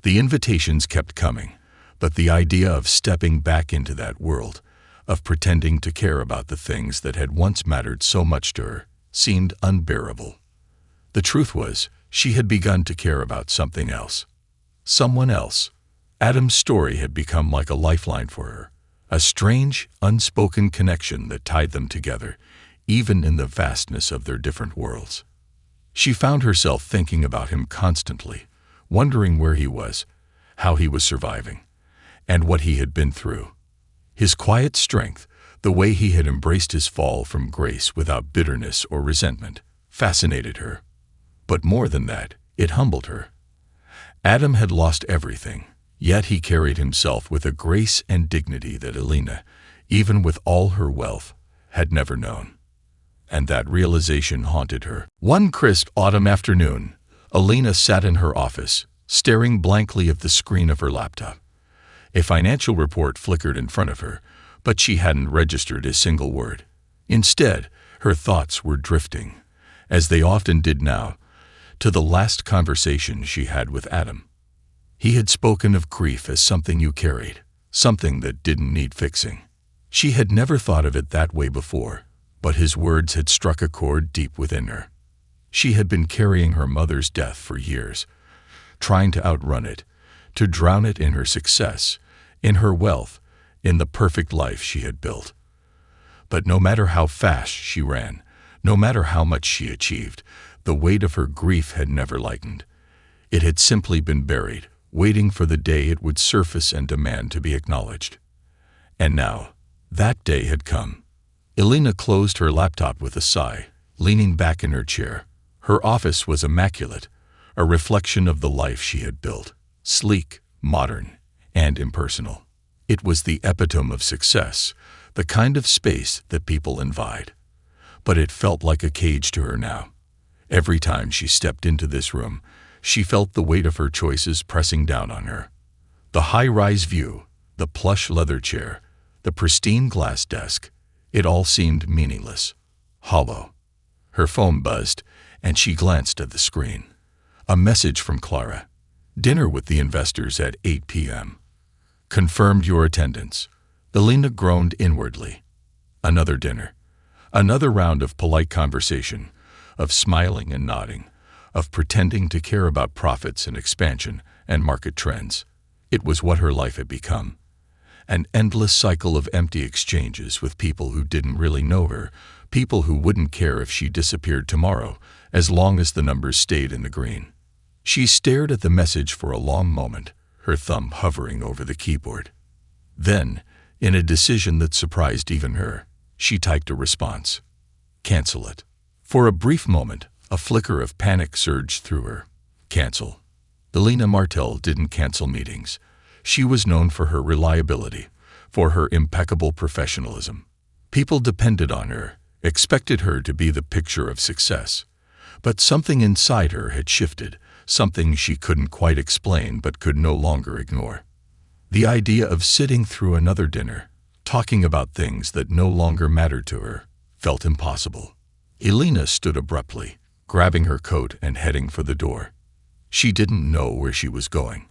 The invitations kept coming, but the idea of stepping back into that world, of pretending to care about the things that had once mattered so much to her, seemed unbearable. The truth was, she had begun to care about something else. Someone else. Adam's story had become like a lifeline for her, a strange, unspoken connection that tied them together, even in the vastness of their different worlds. She found herself thinking about him constantly, wondering where he was, how he was surviving, and what he had been through. His quiet strength, the way he had embraced his fall from grace without bitterness or resentment, fascinated her. But more than that, it humbled her. Adam had lost everything, yet he carried himself with a grace and dignity that Elena, even with all her wealth, had never known. And that realization haunted her. One crisp autumn afternoon, Elena sat in her office, staring blankly at the screen of her laptop. A financial report flickered in front of her, but she hadn't registered a single word. Instead, her thoughts were drifting, as they often did now, to the last conversation she had with Adam. He had spoken of grief as something you carried, something that didn't need fixing. She had never thought of it that way before, but his words had struck a chord deep within her. She had been carrying her mother's death for years, trying to outrun it, to drown it in her success, in her wealth, in the perfect life she had built. But no matter how fast she ran, no matter how much she achieved, the weight of her grief had never lightened. It had simply been buried, waiting for the day it would surface and demand to be acknowledged. And now, that day had come. Elena closed her laptop with a sigh, leaning back in her chair. Her office was immaculate, a reflection of the life she had built, sleek, modern, and impersonal. It was the epitome of success, the kind of space that people envied. But it felt like a cage to her now. Every time she stepped into this room, she felt the weight of her choices pressing down on her. The high-rise view, the plush leather chair, the pristine glass desk, it all seemed meaningless, hollow. Her phone buzzed, and she glanced at the screen. A message from Clara. Dinner with the investors at 8 p.m. Confirmed your attendance. Elena groaned inwardly. Another dinner. Another round of polite conversation, of smiling and nodding, of pretending to care about profits and expansion and market trends. It was what her life had become. An endless cycle of empty exchanges with people who didn't really know her, people who wouldn't care if she disappeared tomorrow, as long as the numbers stayed in the green. She stared at the message for a long moment, her thumb hovering over the keyboard. Then, in a decision that surprised even her, she typed a response. Cancel it. For a brief moment, a flicker of panic surged through her. Cancel. Elena Martell didn't cancel meetings. She was known for her reliability, for her impeccable professionalism. People depended on her, expected her to be the picture of success. But something inside her had shifted, something she couldn't quite explain but could no longer ignore. The idea of sitting through another dinner, talking about things that no longer mattered to her, felt impossible. Elena stood abruptly, grabbing her coat and heading for the door. She didn't know where she was going,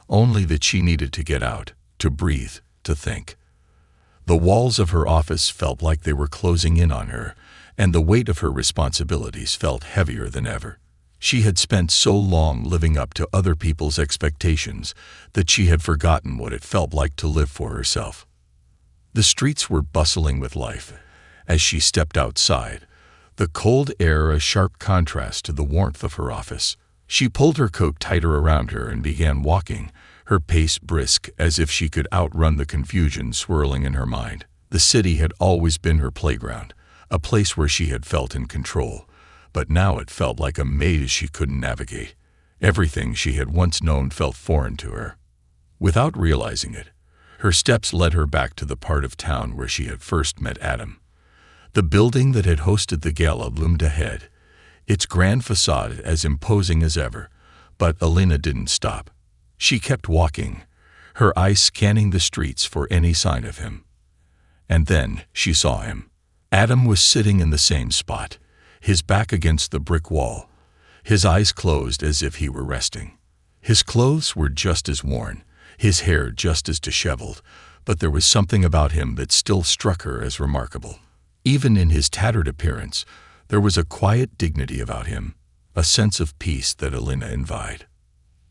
only that she needed to get out, to breathe, to think. The walls of her office felt like they were closing in on her, and the weight of her responsibilities felt heavier than ever. She had spent so long living up to other people's expectations that she had forgotten what it felt like to live for herself. The streets were bustling with life. As she stepped outside, the cold air a sharp contrast to the warmth of her office. She pulled her coat tighter around her and began walking, her pace brisk as if she could outrun the confusion swirling in her mind. The city had always been her playground, a place where she had felt in control, but now it felt like a maze she couldn't navigate. Everything she had once known felt foreign to her. Without realizing it, her steps led her back to the part of town where she had first met Adam. The building that had hosted the gala loomed ahead, its grand facade as imposing as ever, but Alina didn't stop. She kept walking, her eyes scanning the streets for any sign of him. And then she saw him. Adam was sitting in the same spot, his back against the brick wall, his eyes closed as if he were resting. His clothes were just as worn, his hair just as disheveled, but there was something about him that still struck her as remarkable. Even in his tattered appearance, there was a quiet dignity about him, a sense of peace that Alina envied.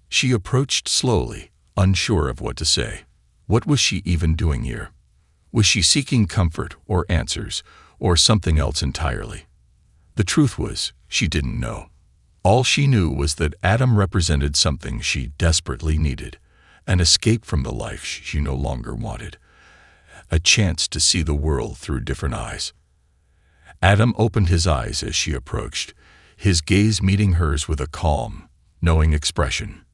She approached slowly, unsure of what to say. What was she even doing here? Was she seeking comfort or answers, or something else entirely? The truth was, she didn't know. All she knew was that Adam represented something she desperately needed, an escape from the life she no longer wanted, a chance to see the world through different eyes. Adam opened his eyes as she approached, his gaze meeting hers with a calm, knowing expression.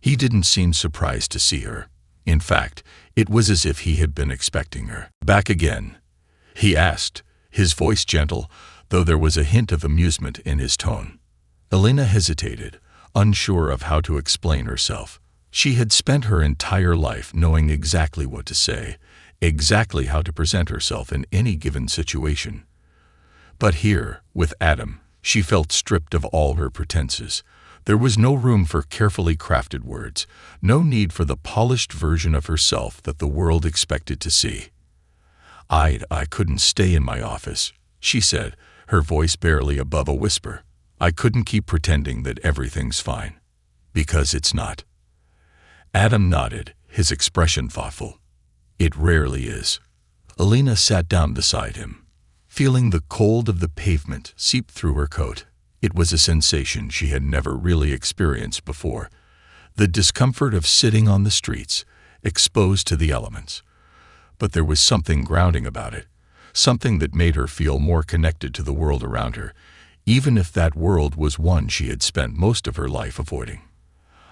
He didn't seem surprised to see her. In fact, it was as if he had been expecting her. "Back again?" he asked, his voice gentle, though there was a hint of amusement in his tone. Alina hesitated, unsure of how to explain herself. She had spent her entire life knowing exactly what to say, exactly how to present herself in any given situation. But here, with Adam, she felt stripped of all her pretenses. There was no room for carefully crafted words, no need for the polished version of herself that the world expected to see. I couldn't stay in my office," she said, her voice barely above a whisper. "I couldn't keep pretending that everything's fine. Because it's not." Adam nodded, his expression thoughtful. "It rarely is." Alina sat down beside him, feeling the cold of the pavement seep through her coat. It was a sensation she had never really experienced before, the discomfort of sitting on the streets, exposed to the elements. But there was something grounding about it, something that made her feel more connected to the world around her, even if that world was one she had spent most of her life avoiding.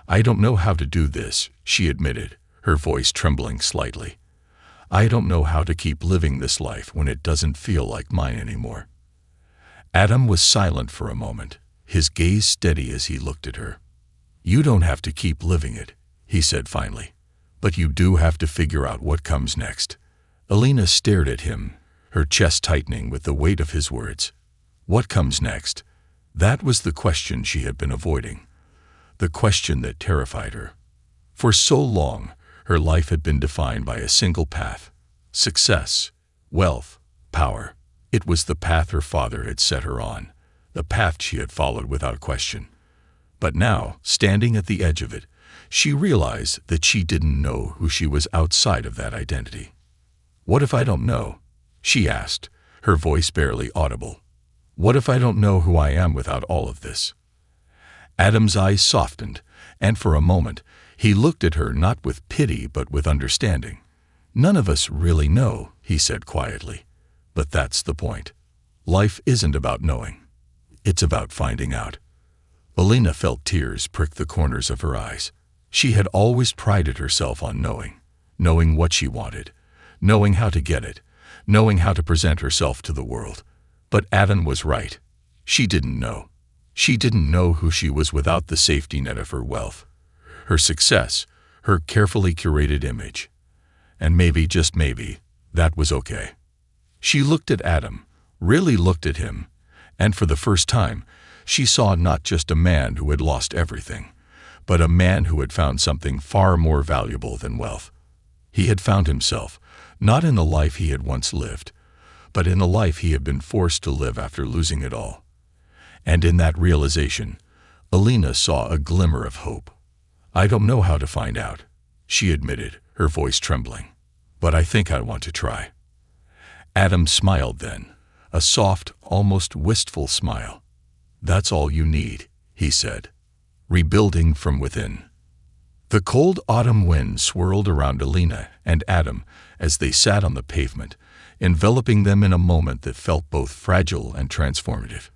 "I don't know how to do this," she admitted, her voice trembling slightly. "I don't know how to keep living this life when it doesn't feel like mine anymore." Adam was silent for a moment, his gaze steady as he looked at her. "You don't have to keep living it," he said finally, "but you do have to figure out what comes next." Alina stared at him, her chest tightening with the weight of his words. What comes next? That was the question she had been avoiding, the question that terrified her. For so long, her life had been defined by a single path: success, wealth, power. It was the path her father had set her on, the path she had followed without question. But now, standing at the edge of it, she realized that she didn't know who she was outside of that identity. "What if I don't know?" she asked, her voice barely audible. "What if I don't know who I am without all of this?" Adam's eyes softened, and for a moment, he looked at her not with pity but with understanding. "None of us really know," he said quietly. "But that's the point. Life isn't about knowing. It's about finding out." Alina felt tears prick the corners of her eyes. She had always prided herself on knowing what she wanted, knowing how to get it, knowing how to present herself to the world. But Adam was right. She didn't know. She didn't know who she was without the safety net of her wealth, her success, her carefully curated image. And maybe, just maybe, that was okay. She looked at Adam, really looked at him, and for the first time, she saw not just a man who had lost everything, but a man who had found something far more valuable than wealth. He had found himself, not in the life he had once lived, but in the life he had been forced to live after losing it all. And in that realization, Alina saw a glimmer of hope. "I don't know how to find out," she admitted, her voice trembling. "But I think I want to try." Adam smiled then, a soft, almost wistful smile. "That's all you need," he said. "Rebuilding from within." The cold autumn wind swirled around Alina and Adam as they sat on the pavement, enveloping them in a moment that felt both fragile and transformative.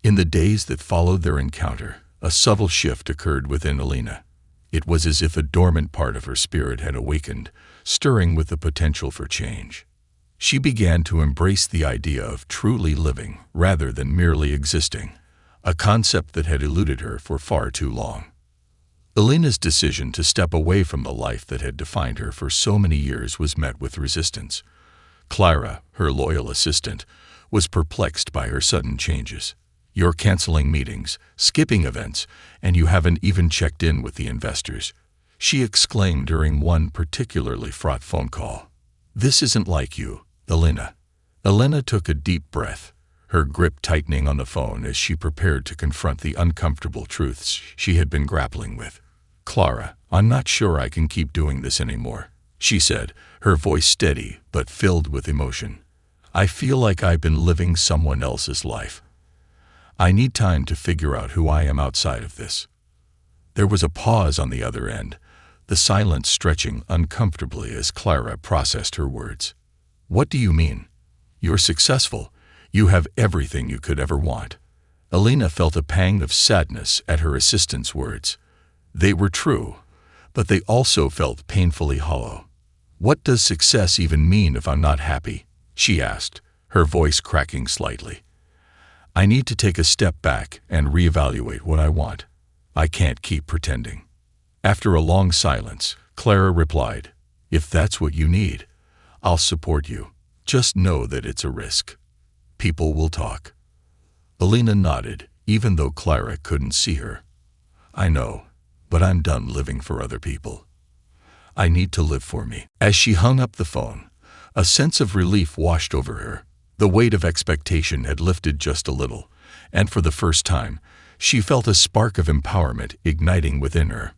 In the days that followed their encounter, a subtle shift occurred within Alina. It was as if a dormant part of her spirit had awakened, stirring with the potential for change. She began to embrace the idea of truly living rather than merely existing, a concept that had eluded her for far too long. Elena's decision to step away from the life that had defined her for so many years was met with resistance. Clara, her loyal assistant, was perplexed by her sudden changes. "You're canceling meetings, skipping events, and you haven't even checked in with the investors," she exclaimed during one particularly fraught phone call. "This isn't like you, Elena." Elena took a deep breath, her grip tightening on the phone as she prepared to confront the uncomfortable truths she had been grappling with. "Clara, I'm not sure I can keep doing this anymore," she said, her voice steady but filled with emotion. "I feel like I've been living someone else's life. I need time to figure out who I am outside of this." There was a pause on the other end, the silence stretching uncomfortably as Clara processed her words. "What do you mean? You're successful. You have everything you could ever want." Elena felt a pang of sadness at her assistant's words. They were true, but they also felt painfully hollow. "What does success even mean if I'm not happy?" she asked, her voice cracking slightly. "I need to take a step back and reevaluate what I want. I can't keep pretending." After a long silence, Clara replied, "If that's what you need, I'll support you. Just know that it's a risk. People will talk." Elena nodded, even though Clara couldn't see her. "I know, but I'm done living for other people. I need to live for me." As she hung up the phone, a sense of relief washed over her. The weight of expectation had lifted just a little, and for the first time, she felt a spark of empowerment igniting within her.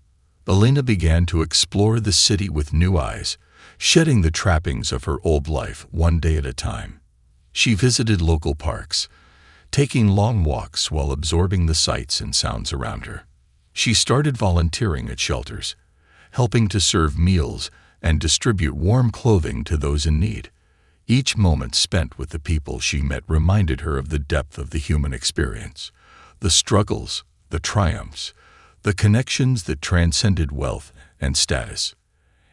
Elena began to explore the city with new eyes, shedding the trappings of her old life one day at a time. She visited local parks, taking long walks while absorbing the sights and sounds around her. She started volunteering at shelters, helping to serve meals and distribute warm clothing to those in need. Each moment spent with the people she met reminded her of the depth of the human experience, the struggles, the triumphs, the connections that transcended wealth and status.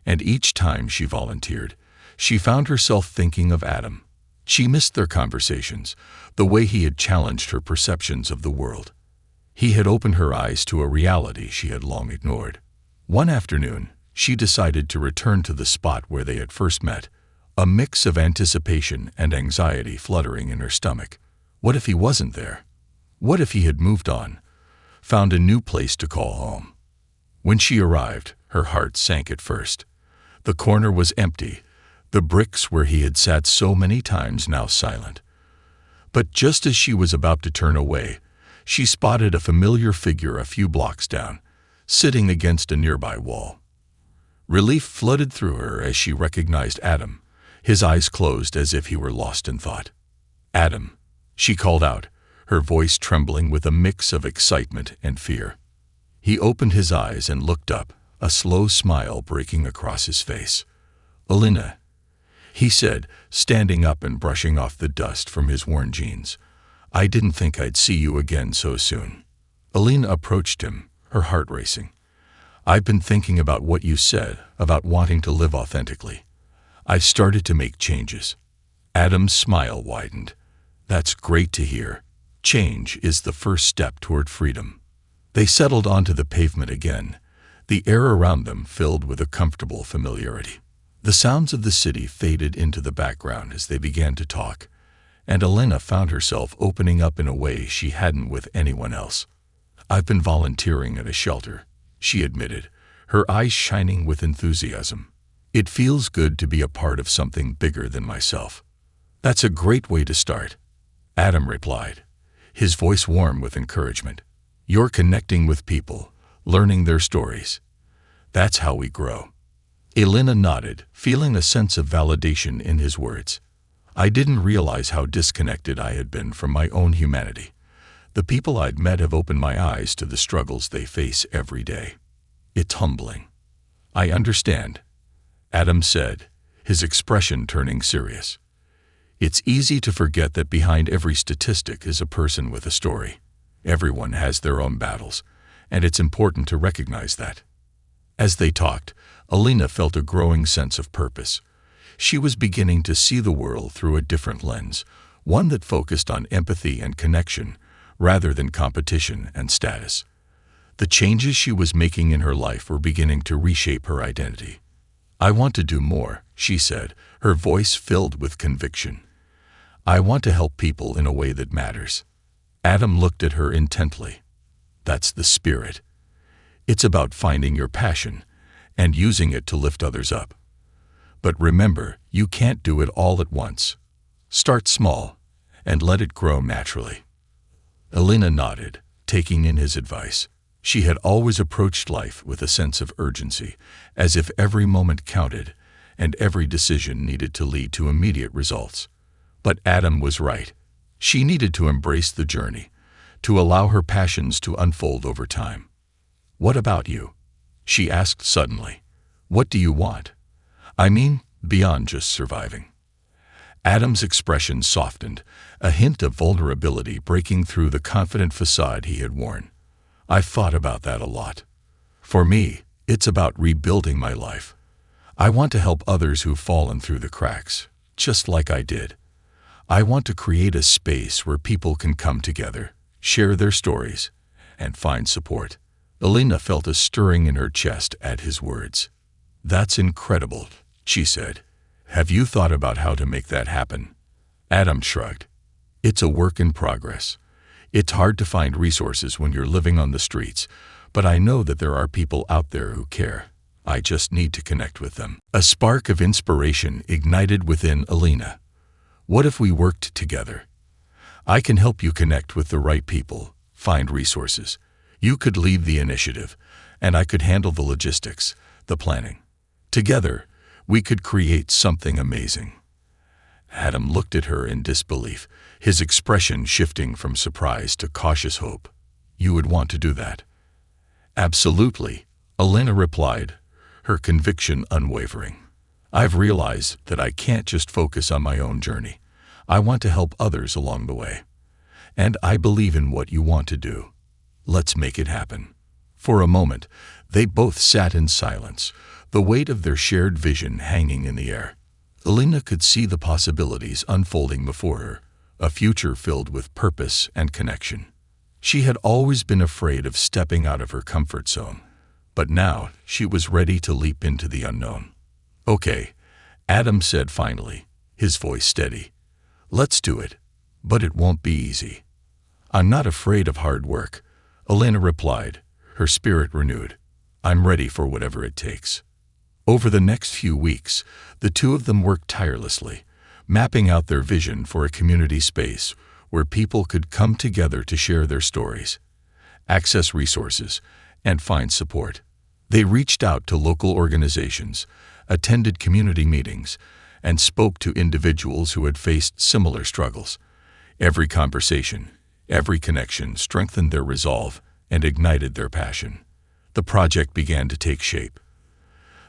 And each time she volunteered, she found herself thinking of Adam. She missed their conversations, the way he had challenged her perceptions of the world. He had opened her eyes to a reality she had long ignored. One afternoon, she decided to return to the spot where they had first met, a mix of anticipation and anxiety fluttering in her stomach. What if he wasn't there? What if he had moved on, found a new place to call home? When she arrived, her heart sank at first. The corner was empty, the bricks where he had sat so many times now silent. But just as she was about to turn away, she spotted a familiar figure a few blocks down, sitting against a nearby wall. Relief flooded through her as she recognized Adam, his eyes closed as if he were lost in thought. "Adam," she called out, her voice trembling with a mix of excitement and fear. He opened his eyes and looked up, a slow smile breaking across his face. "Elena," he said, standing up and brushing off the dust from his worn jeans. "I didn't think I'd see you again so soon." Elena approached him, her heart racing. "I've been thinking about what you said, about wanting to live authentically. I've started to make changes." Adam's smile widened. "That's great to hear. Change is the first step toward freedom." They settled onto the pavement again, the air around them filled with a comfortable familiarity. The sounds of the city faded into the background as they began to talk, and Elena found herself opening up in a way she hadn't with anyone else. "I've been volunteering at a shelter," she admitted, her eyes shining with enthusiasm. "It feels good to be a part of something bigger than myself." "That's a great way to start," Adam replied, his voice warm with encouragement. "You're connecting with people, learning their stories. That's how we grow." Elena nodded, feeling a sense of validation in his words. "I didn't realize how disconnected I had been from my own humanity. The people I'd met have opened my eyes to the struggles they face every day. It's humbling." "I understand," Adam said, his expression turning serious. "It's easy to forget that behind every statistic is a person with a story. Everyone has their own battles, and it's important to recognize that." As they talked, Alina felt a growing sense of purpose. She was beginning to see the world through a different lens, one that focused on empathy and connection, rather than competition and status. The changes she was making in her life were beginning to reshape her identity. "I want to do more," she said, her voice filled with conviction. "I want to help people in a way that matters." Adam looked at her intently. "That's the spirit. It's about finding your passion and using it to lift others up. But remember, you can't do it all at once. Start small and let it grow naturally." Alina nodded, taking in his advice. She had always approached life with a sense of urgency, as if every moment counted and every decision needed to lead to immediate results. But Adam was right. She needed to embrace the journey, to allow her passions to unfold over time. "What about you?" she asked suddenly. "What do you want? I mean, beyond just surviving." Adam's expression softened, a hint of vulnerability breaking through the confident facade he had worn. "I've thought about that a lot. For me, it's about rebuilding my life. I want to help others who've fallen through the cracks, just like I did. I want to create a space where people can come together, share their stories, and find support." Alina felt a stirring in her chest at his words. "That's incredible," she said. "Have you thought about how to make that happen?" Adam shrugged. "It's a work in progress. It's hard to find resources when you're living on the streets, but I know that there are people out there who care. I just need to connect with them." A spark of inspiration ignited within Alina. "What if we worked together? I can help you connect with the right people, find resources. You could lead the initiative, and I could handle the logistics, the planning. Together, we could create something amazing." Adam looked at her in disbelief, his expression shifting from surprise to cautious hope. "You would want to do that?" "Absolutely," Alina replied, her conviction unwavering. "I've realized that I can't just focus on my own journey. I want to help others along the way. And I believe in what you want to do. Let's make it happen." For a moment, they both sat in silence, the weight of their shared vision hanging in the air. Alina could see the possibilities unfolding before her, a future filled with purpose and connection. She had always been afraid of stepping out of her comfort zone, but now she was ready to leap into the unknown. "Okay," Adam said finally, his voice steady. "Let's do it, but it won't be easy." "I'm not afraid of hard work," Alina replied, her spirit renewed. "I'm ready for whatever it takes." Over the next few weeks, the two of them worked tirelessly, mapping out their vision for a community space where people could come together to share their stories, access resources, and find support. They reached out to local organizations, attended community meetings, and spoke to individuals who had faced similar struggles. Every conversation, every connection strengthened their resolve and ignited their passion. The project began to take shape.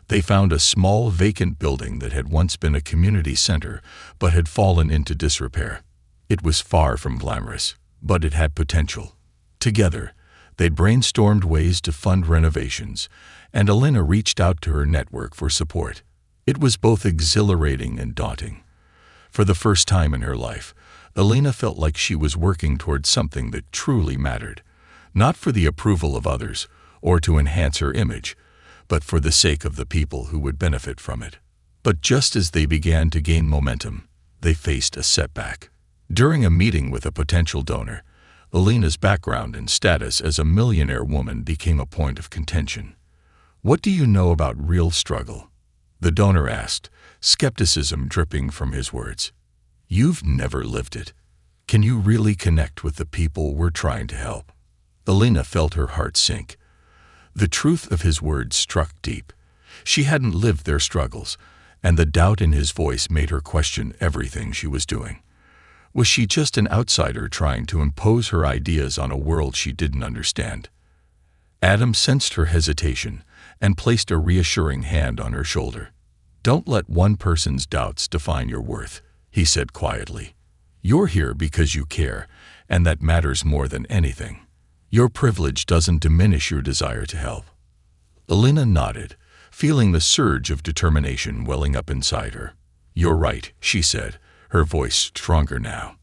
They found a small vacant building that had once been a community center but had fallen into disrepair. It was far from glamorous, but it had potential. Together, they brainstormed ways to fund renovations, and Alina reached out to her network for support. It was both exhilarating and daunting. For the first time in her life, Alina felt like she was working towards something that truly mattered, not for the approval of others or to enhance her image, but for the sake of the people who would benefit from it. But just as they began to gain momentum, they faced a setback. During a meeting with a potential donor, Alina's background and status as a millionaire woman became a point of contention. "What do you know about real struggle?" the donor asked, skepticism dripping from his words. "You've never lived it. Can you really connect with the people we're trying to help?" Alina felt her heart sink. The truth of his words struck deep. She hadn't lived their struggles, and the doubt in his voice made her question everything she was doing. Was she just an outsider trying to impose her ideas on a world she didn't understand? Adam sensed her hesitation and placed a reassuring hand on her shoulder. "Don't let one person's doubts define your worth," he said quietly. "You're here because you care, and that matters more than anything. Your privilege doesn't diminish your desire to help." Elena nodded, feeling the surge of determination welling up inside her. "You're right," she said, her voice stronger now.